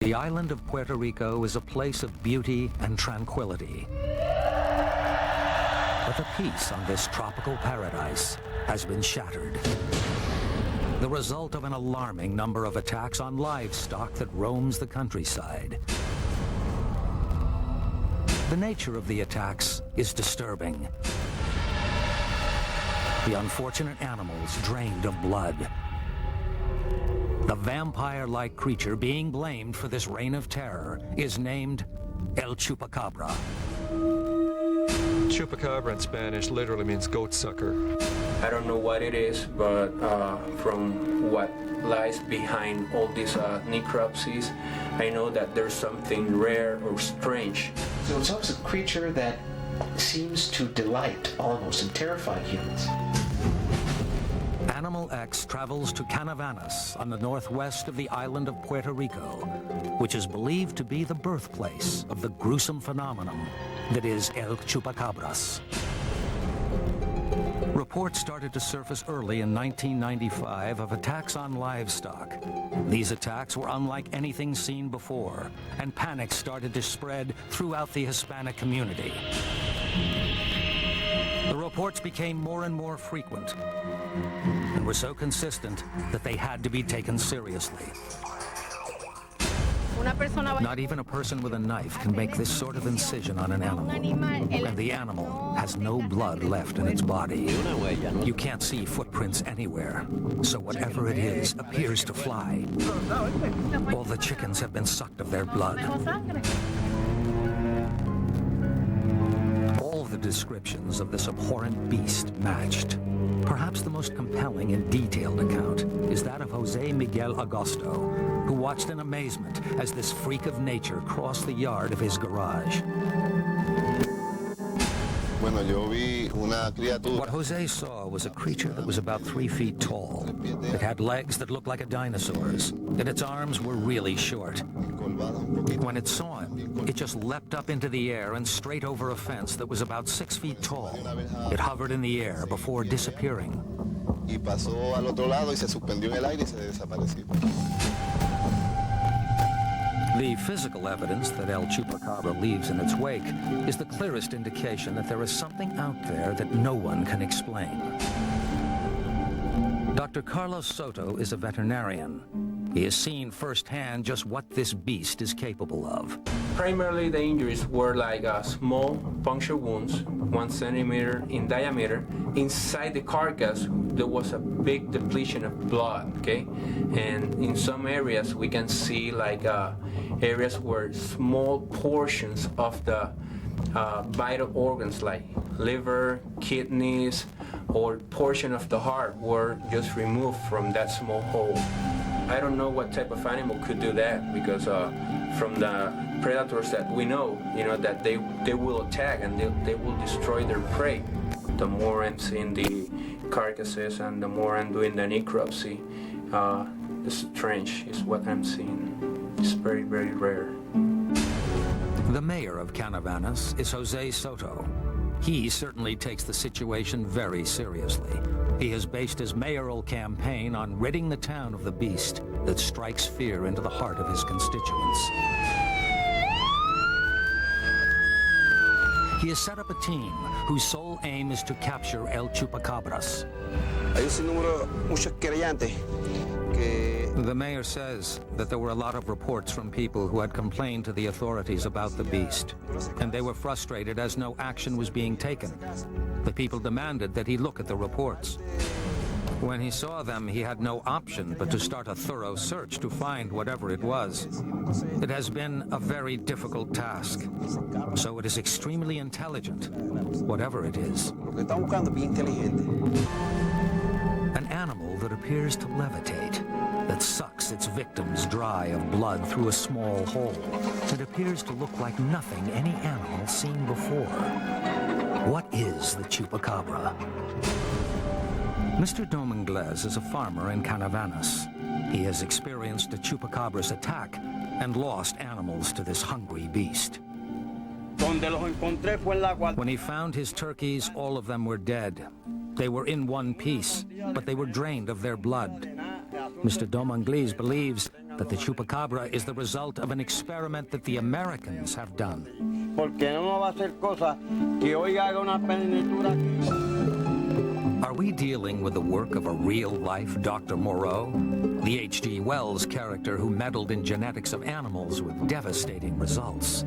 The island of Puerto Rico is a place of beauty and tranquility. But the peace on this tropical paradise has been shattered. The result of an alarming number of attacks on livestock that roams the countryside. The nature of the attacks is disturbing. The unfortunate animals drained of blood. The vampire-like creature being blamed for this reign of terror is named El Chupacabra. Chupacabra in Spanish literally means goat sucker. I don't know what it is, but from what lies behind all these necropsies, I know that there's something rare or strange. So it's almost a creature that seems to delight almost and terrify humans. Animal X travels to Canavanas on the northwest of the island of Puerto Rico, which is believed to be the birthplace of the gruesome phenomenon that is El Chupacabras. Reports started to surface early in 1995 of attacks on livestock. These attacks were unlike anything seen before, and panic started to spread throughout the Hispanic community. The reports became more and more frequent and were so consistent that they had to be taken seriously. Not even a person with a knife can make this sort of incision on an animal, and the animal has no blood left in its body. You can't see footprints anywhere, so whatever it is appears to fly. All the chickens have been sucked of their blood. All the descriptions of this abhorrent beast matched. Perhaps the most compelling and detailed account is that of Jose Miguel Agosto, who watched in amazement as this freak of nature crossed the yard of his garage. What Jose saw was a creature that was about 3 feet tall. It had legs that looked like a dinosaur's, and its arms were really short. When it saw him, it just leapt up into the air and straight over a fence that was about 6 feet tall. It hovered in the air before disappearing. The physical evidence that El Chupacabra leaves in its wake is the clearest indication that there is something out there that no one can explain. Dr. Carlos Soto is a veterinarian. He has seen firsthand just what this beast is capable of. Primarily, the injuries were like small puncture wounds, 1 centimeter in diameter. Inside the carcass, there was a big depletion of blood, okay? And in some areas, we can see like areas where small portions of the vital organs like liver, kidneys, or portion of the heart were just removed from that small hole. I don't know what type of animal could do that, because from the predators that we know, that they will attack and they will destroy their prey. The more I'm seeing the carcasses and the more I'm doing the necropsy, the strange is what I'm seeing. It's very, very rare. The mayor of Canavanas is Jose Soto. He certainly takes the situation very seriously. He has based his mayoral campaign on ridding the town of the beast that strikes fear into the heart of his constituents. He has set up a team whose sole aim is to capture El Chupacabras. The mayor says that there were a lot of reports from people who had complained to the authorities about the beast, and they were frustrated as no action was being taken. The people demanded that he look at the reports. When he saw them, he had no option but to start a thorough search to find whatever it was. It has been a very difficult task, so it is extremely intelligent, whatever it is. An animal that appears to levitate, that sucks its victims dry of blood through a small hole. It appears to look like nothing any animal seen before. What is the Chupacabra? Mr. Domingles is a farmer in Canavanas. He has experienced a Chupacabra's attack and lost animals to this hungry beast. When he found his turkeys, all of them were dead. They were in one piece, but they were drained of their blood. Mr. Domingles believes that the Chupacabra is the result of an experiment that the Americans have done. Porque no va a hacer cosas que hoy haga una pintura. Are we dealing with the work of a real-life Dr. Moreau? The H.G. Wells character who meddled in genetics of animals with devastating results.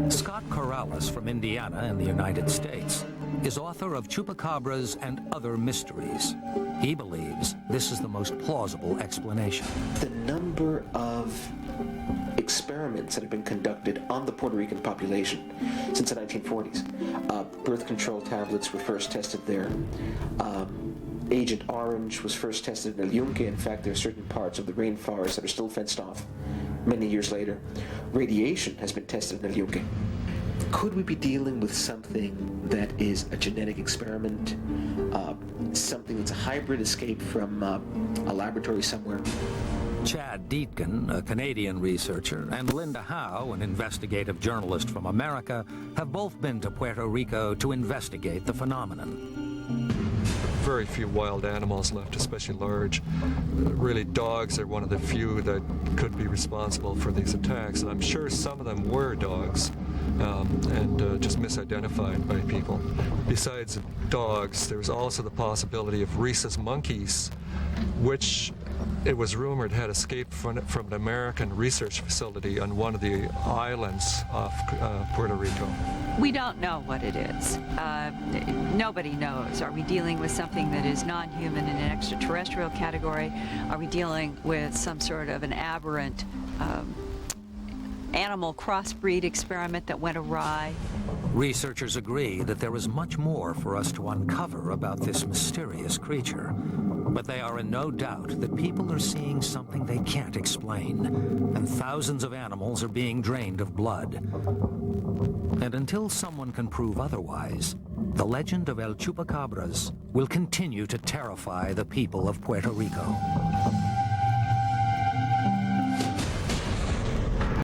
Scott Corrales from Indiana in the United States is author of Chupacabras and Other Mysteries. He believes this is the most plausible explanation. The number of experiments that have been conducted on the Puerto Rican population since the 1940s. Birth control tablets were first tested there. Agent Orange was first tested in El Yunque. In fact, there are certain parts of the rainforest that are still fenced off many years later. Radiation has been tested in El Yunque. Could we be dealing with something that is a genetic experiment, something that's a hybrid escape from a laboratory somewhere? Chad Dietgen, a Canadian researcher, and Linda Howe, an investigative journalist from America, have both been to Puerto Rico to investigate the phenomenon. Very few wild animals left, especially large. Really, dogs are one of the few that could be responsible for these attacks. And I'm sure some of them were dogs and just misidentified by people. Besides dogs, there was also the possibility of rhesus monkeys, which it was rumored had escaped from an American research facility on one of the islands off Puerto Rico. We don't know what it is. Nobody knows. Are we dealing with something that is non-human in an extraterrestrial category? Are we dealing with some sort of an aberrant animal crossbreed experiment that went awry? Researchers agree that there is much more for us to uncover about this mysterious creature. But they are in no doubt that people are seeing something they can't explain, and thousands of animals are being drained of blood. And until someone can prove otherwise, the legend of El Chupacabras will continue to terrify the people of Puerto Rico.